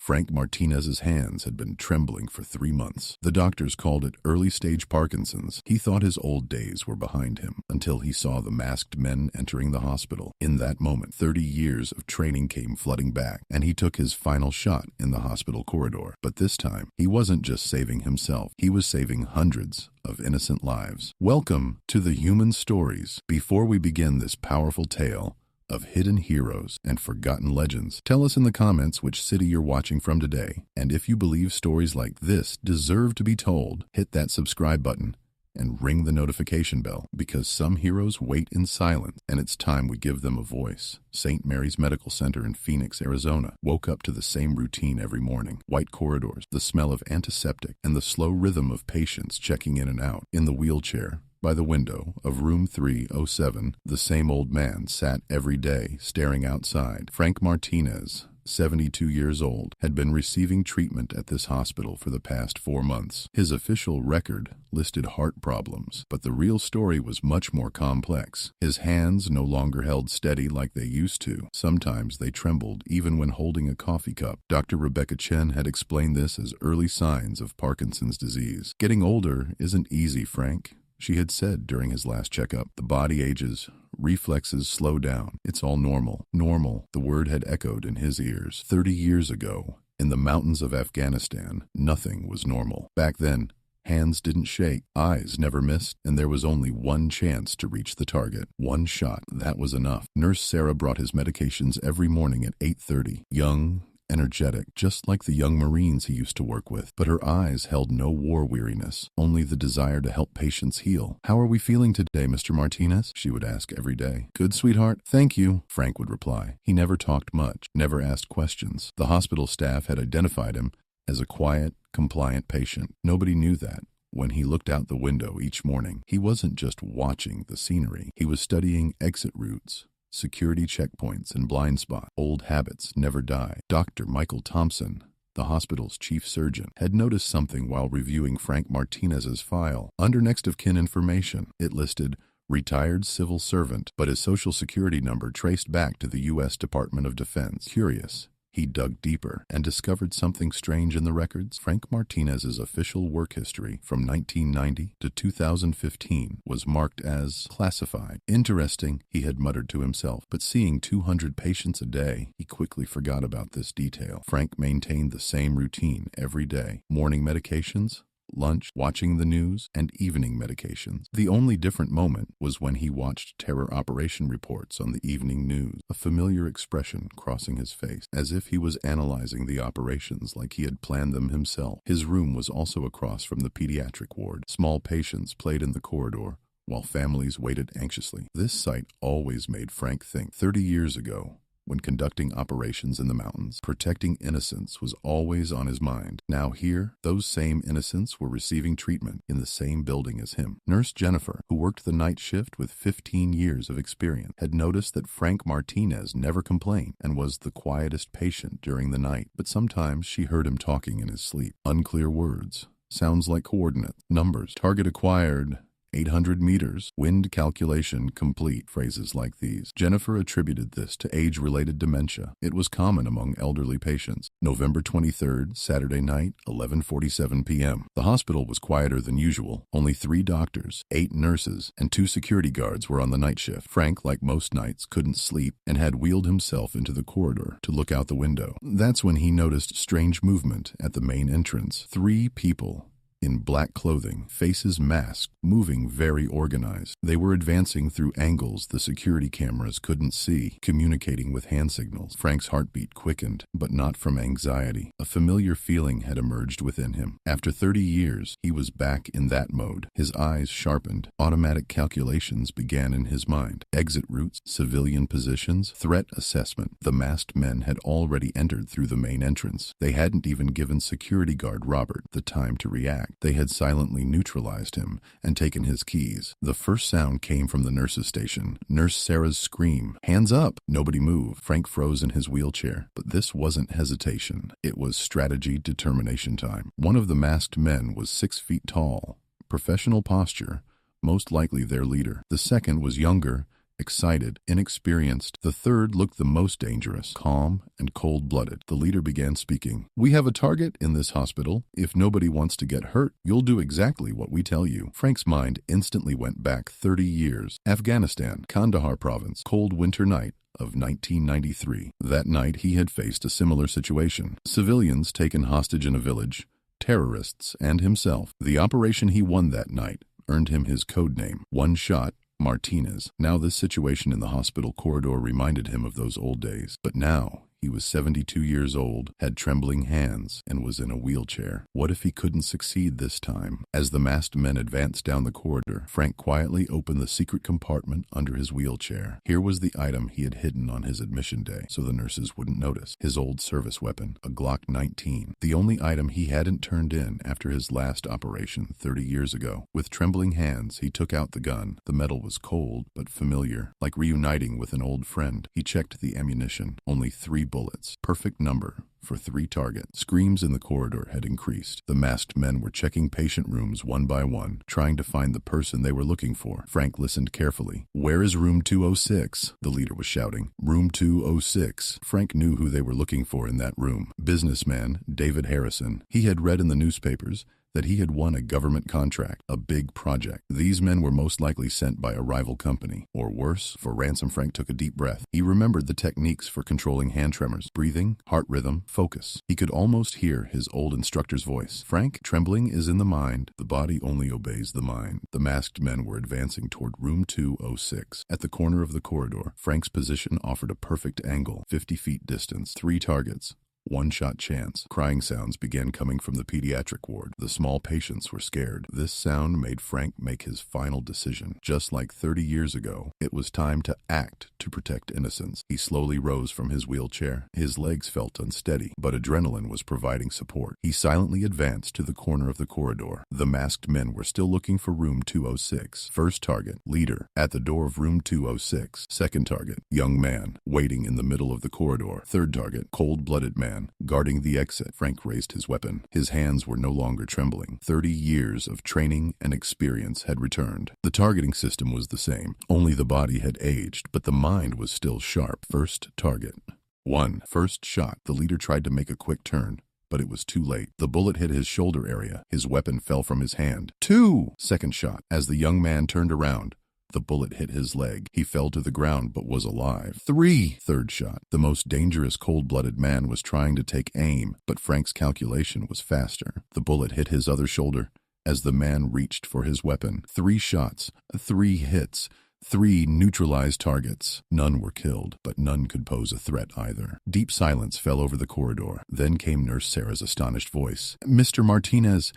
Frank Martinez's hands had been trembling for 3 months. The doctors called it early-stage Parkinson's. He thought his old days were behind him until he saw the masked men entering the hospital. In that moment, 30 years of training came flooding back, and he took his final shot in the hospital corridor. But this time, he wasn't just saving himself. He was saving hundreds of innocent lives. Welcome to the Human Stories. Before we begin this powerful tale of hidden heroes and forgotten legends, tell us in the comments which city you're watching from today. And if you believe stories like this deserve to be told, hit that subscribe button and ring the notification bell, because some heroes wait in silence, and it's time we give them a voice. St. Mary's Medical Center in Phoenix, Arizona, woke up to the same routine every morning. White corridors, the smell of antiseptic, and the slow rhythm of patients checking in and out. In the wheelchair by the window of room 307, the same old man sat every day staring outside. Frank Martinez, 72 years old, had been receiving treatment at this hospital for the past 4 months. His official record listed heart problems, but the real story was much more complex. His hands no longer held steady like they used to. Sometimes they trembled even when holding a coffee cup. Dr. Rebecca Chen had explained this as early signs of Parkinson's disease. "Getting older isn't easy, Frank," she had said during his last checkup. "The body ages, reflexes slow down. It's all normal." Normal, the word had echoed in his ears. 30 years ago, in the mountains of Afghanistan, nothing was normal. Back then, hands didn't shake, eyes never missed, and there was only one chance to reach the target. One shot, that was enough. Nurse Sarah brought his medications every morning at 8:30. Young, energetic, just like the young Marines he used to work with. But her eyes held no war weariness, only the desire to help patients heal. "How are we feeling today, Mr. Martinez?" she would ask every day. "Good, sweetheart. Thank you," Frank would reply. He never talked much, never asked questions. The hospital staff had identified him as a quiet, compliant patient. Nobody knew that. When he looked out the window each morning, he wasn't just watching the scenery. He was studying exit routes, security checkpoints, and blind spots. Old habits never die. Dr. Michael Thompson, the hospital's chief surgeon, had noticed something while reviewing Frank Martinez's file. Under next of kin information, it listed retired civil servant, but his social security number traced back to the U.S. Department of Defense. Curious, he dug deeper and discovered something strange in the records. Frank Martinez's official work history from 1990 to 2015 was marked as classified. Interesting, he had muttered to himself, but seeing 200 patients a day, he quickly forgot about this detail. Frank maintained the same routine every day. Morning medications, lunch, watching the news, and evening medications. The only different moment was when he watched terror operation reports on the evening news, a familiar expression crossing his face, as if he was analyzing the operations like he had planned them himself. His room was also across from the pediatric ward. Small patients played in the corridor, while families waited anxiously. This sight always made Frank think. 30 years ago, when conducting operations in the mountains, protecting innocents was always on his mind. Now here, those same innocents were receiving treatment in the same building as him. Nurse Jennifer, who worked the night shift with 15 years of experience, had noticed that Frank Martinez never complained and was the quietest patient during the night. But sometimes she heard him talking in his sleep. Unclear words, sounds like coordinates, numbers, target acquired 800 meters, wind calculation complete, phrases like these. Jennifer attributed this to age-related dementia. It was common among elderly patients. November 23rd, Saturday night, 11:47 p.m. The hospital was quieter than usual. Only 3 doctors, 8 nurses, and 2 security guards were on the night shift. Frank, like most nights, couldn't sleep and had wheeled himself into the corridor to look out the window. That's when he noticed strange movement at the main entrance. 3 people in black clothing, faces masked, moving very organized. They were advancing through angles the security cameras couldn't see, communicating with hand signals. Frank's heartbeat quickened, but not from anxiety. A familiar feeling had emerged within him. After 30 years, he was back in that mode. His eyes sharpened. Automatic calculations began in his mind. Exit routes, civilian positions, threat assessment. The masked men had already entered through the main entrance. They hadn't even given security guard Robert the time to react. They had silently neutralized him and taken his keys. The first sound came from the nurse's station. Nurse Sarah's scream, "Hands up!" Nobody moved. Frank froze in his wheelchair. But this wasn't hesitation. It was strategy determination time. One of the masked men was 6 feet tall, professional posture, most likely their leader. The second was younger excited, inexperienced. The third looked the most dangerous, calm and cold-blooded. The leader began speaking. "We have a target in this hospital. If nobody wants to get hurt, you'll do exactly what we tell you." Frank's mind instantly went back 30 years. Afghanistan, Kandahar province, cold winter night of 1993. That night he had faced a similar situation. Civilians taken hostage in a village, terrorists, and himself. The operation he won that night earned him his code name, One Shot Martinez. Now this situation in the hospital corridor reminded him of those old days. But now he was 72 years old, had trembling hands, and was in a wheelchair. What if he couldn't succeed this time? As the masked men advanced down the corridor, Frank quietly opened the secret compartment under his wheelchair. Here was the item he had hidden on his admission day, so the nurses wouldn't notice. His old service weapon, a Glock 19. The only item he hadn't turned in after his last operation 30 years ago. With trembling hands, he took out the gun. The metal was cold, but familiar, like reuniting with an old friend. He checked the ammunition. Only 3 bullets. Perfect number for 3 targets. Screams in the corridor had increased. The masked men were checking patient rooms one by one, trying to find the person they were looking for. Frank listened carefully. "Where is room 206? The leader was shouting. Room 206. Frank knew who they were looking for in that room. Businessman David Harrison. He had read in the newspapers that he had won a government contract, a big project. These men were most likely sent by a rival company, or worse, for ransom. Frank took a deep breath. He remembered the techniques for controlling hand tremors, breathing, heart rhythm, focus. He could almost hear his old instructor's voice. "Frank, trembling is in the mind. The body only obeys the mind." The masked men were advancing toward room 206. At the corner of the corridor, Frank's position offered a perfect angle, 50 feet distance, 3 targets. One-shot chance. Crying sounds began coming from the pediatric ward. The small patients were scared. This sound made Frank make his final decision. Just like 30 years ago, it was time to act to protect innocence. He slowly rose from his wheelchair. His legs felt unsteady, but adrenaline was providing support. He silently advanced to the corner of the corridor. The masked men were still looking for room 206. First target, leader, at the door of room 206. Second target, young man, waiting in the middle of the corridor. Third target, cold-blooded man, guarding the exit. Frank raised his weapon. His hands were no longer trembling. 30 years of training and experience had returned. The targeting system was the same. Only the body had aged, but the mind was still sharp. First target. 1. First shot. The leader tried to make a quick turn, but it was too late. The bullet hit his shoulder area. His weapon fell from his hand. 2. Second shot. As the young man turned around, the bullet hit his leg. He fell to the ground but was alive. 3. Third shot. The most dangerous cold-blooded man was trying to take aim, but Frank's calculation was faster. The bullet hit his other shoulder as the man reached for his weapon. 3 shots. 3 hits. 3 neutralized targets. None were killed, but none could pose a threat either. Deep silence fell over the corridor. Then came Nurse Sarah's astonished voice. "Mr. Martinez,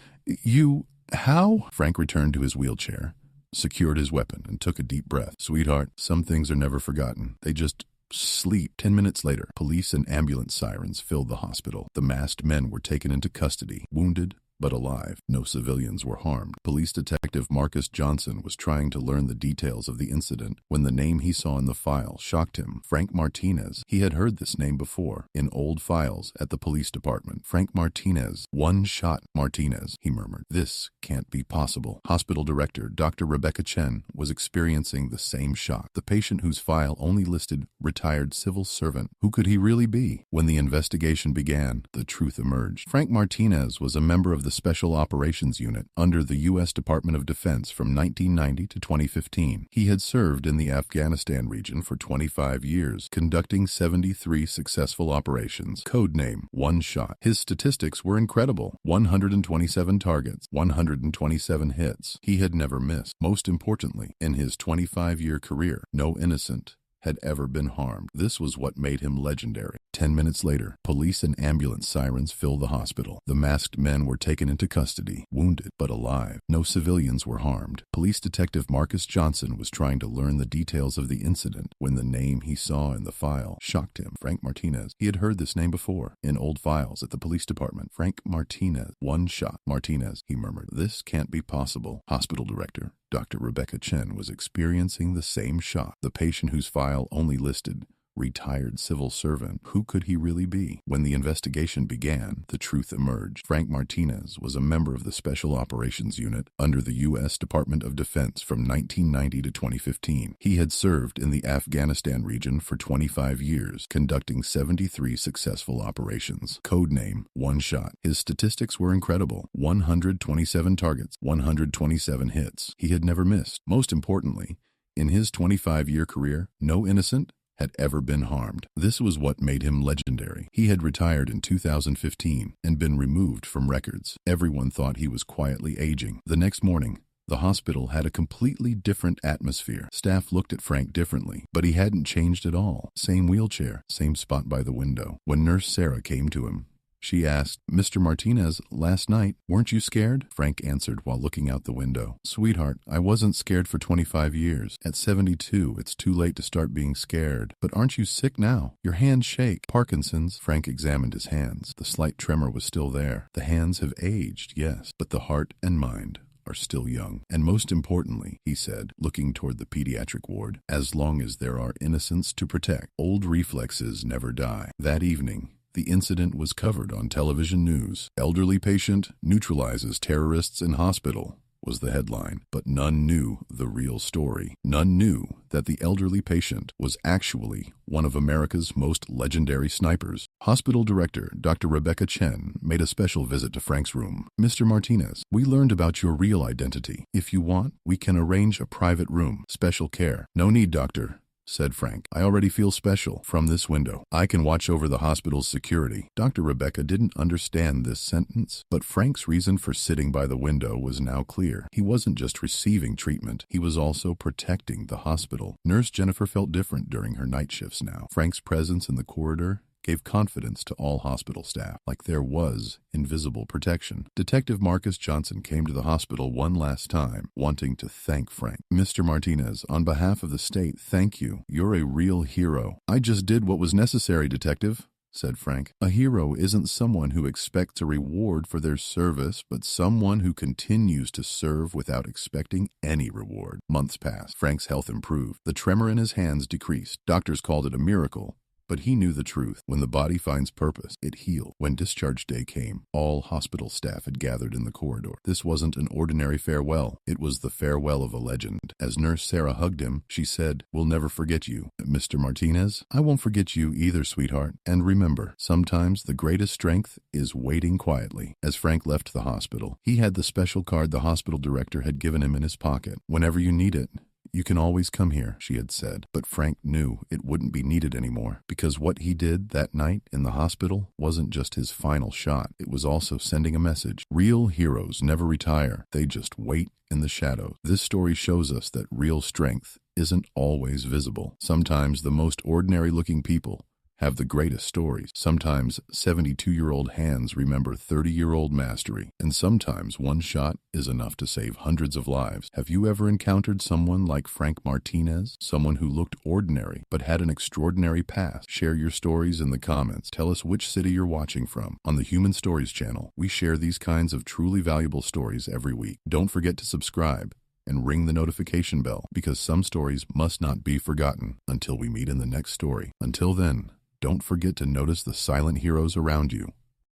how?" Frank returned to his wheelchair, secured his weapon, and took a deep breath. "Sweetheart, some things are never forgotten. They just sleep." 10 minutes later, police and ambulance sirens filled the hospital. The masked men were taken into custody, wounded but alive. No civilians were harmed. Police Detective Marcus Johnson was trying to learn the details of the incident when the name he saw in the file shocked him. Frank Martinez. He had heard this name before, in old files at the police department. "Frank Martinez. One Shot Martinez," he murmured. "This can't be possible." Hospital director Dr. Rebecca Chen was experiencing the same shock. The patient whose file only listed retired civil servant. Who could he really be? When the investigation began, the truth emerged. Frank Martinez was a member of the Special Operations Unit under the U.S. Department of Defense from 1990 to 2015. He had served in the Afghanistan region for 25 years, conducting 73 successful operations. Codename One Shot. His statistics were incredible. 127 targets, 127 hits. He had never missed. Most importantly, in his 25-year career, no innocent had ever been harmed. This was what made him legendary. 10 minutes later, police and ambulance sirens filled the hospital. The masked men were taken into custody, wounded but alive. No civilians were harmed. Police Detective Marcus Johnson was trying to learn the details of the incident when the name he saw in the file shocked him. Frank Martinez. He had heard this name before, in old files at the police department. "Frank Martinez. One Shot Martinez," he murmured. "This can't be possible." Hospital director Dr. Rebecca Chen was experiencing the same shock. The patient whose file only listed Retired civil servant. Who could he really be? When the investigation began, the truth emerged. Frank Martinez was a member of the Special Operations Unit under the U.S. Department of Defense from 1990 to 2015. He had served in the Afghanistan region for 25 years, conducting 73 successful operations. Codename, One Shot. His statistics were incredible. 127 targets, 127 hits. He had never missed. Most importantly, in his 25-year career, no innocent had ever been harmed. This was what made him legendary. He had retired in 2015 and been removed from records. Everyone thought he was quietly aging. The next morning, the hospital had a completely different atmosphere. Staff looked at Frank differently, but he hadn't changed at all. Same wheelchair, same spot by the window. When Nurse Sarah came to him, she asked, "Mr. Martinez, last night, weren't you scared?" Frank answered while looking out the window, "Sweetheart, I wasn't scared for 25 years. At 72, it's too late to start being scared. But aren't you sick now? Your hands shake." Parkinson's. Frank examined his hands. The slight tremor was still there. The hands have aged, yes, but the heart and mind are still young. And most importantly, he said, looking toward the pediatric ward, as long as there are innocents to protect, old reflexes never die. That evening, the incident was covered on television news. "Elderly patient neutralizes terrorists in hospital," was the headline. But none knew the real story. None knew that the elderly patient was actually one of America's most legendary snipers. Hospital director Dr. Rebecca Chen made a special visit to Frank's room. "Mr. Martinez, we learned about your real identity. If you want, we can arrange a private room. Special care." "No need, doctor," said Frank. "I already feel special. From this window, I can watch over the hospital's security." Dr. Rebecca didn't understand this sentence, but Frank's reason for sitting by the window was now clear. He wasn't just receiving treatment, he was also protecting the hospital. Nurse Jennifer felt different during her night shifts now. Frank's presence in the corridor gave confidence to all hospital staff, like there was invisible protection. Detective Marcus Johnson came to the hospital one last time, wanting to thank Frank. "Mr. Martinez, on behalf of the state, thank you. You're a real hero." "I just did what was necessary, Detective," said Frank. "A hero isn't someone who expects a reward for their service, but someone who continues to serve without expecting any reward." Months passed. Frank's health improved. The tremor in his hands decreased. Doctors called it a miracle, but he knew the truth. When the body finds purpose, it heals. When discharge day came, all hospital staff had gathered in the corridor. This wasn't an ordinary farewell. It was the farewell of a legend. As Nurse Sarah hugged him, she said, "We'll never forget you, Mr. Martinez." "I won't forget you either, sweetheart. And remember, sometimes the greatest strength is waiting quietly." As Frank left the hospital, he had the special card the hospital director had given him in his pocket. "Whenever you need it, you can always come here," she had said. But Frank knew it wouldn't be needed anymore, because what he did that night in the hospital wasn't just his final shot. It was also sending a message. Real heroes never retire. They just wait in the shadows. This story shows us that real strength isn't always visible. Sometimes the most ordinary-looking people have the greatest stories. Sometimes 72-year-old hands remember 30-year-old mastery, and sometimes one shot is enough to save hundreds of lives. Have you ever encountered someone like Frank Martinez? Someone who looked ordinary but had an extraordinary past? Share your stories in the comments. Tell us which city you're watching from. On the Human Stories channel, we share these kinds of truly valuable stories every week. Don't forget to subscribe and ring the notification bell, because some stories must not be forgotten until we meet in the next story. Until then, don't forget to notice the silent heroes around you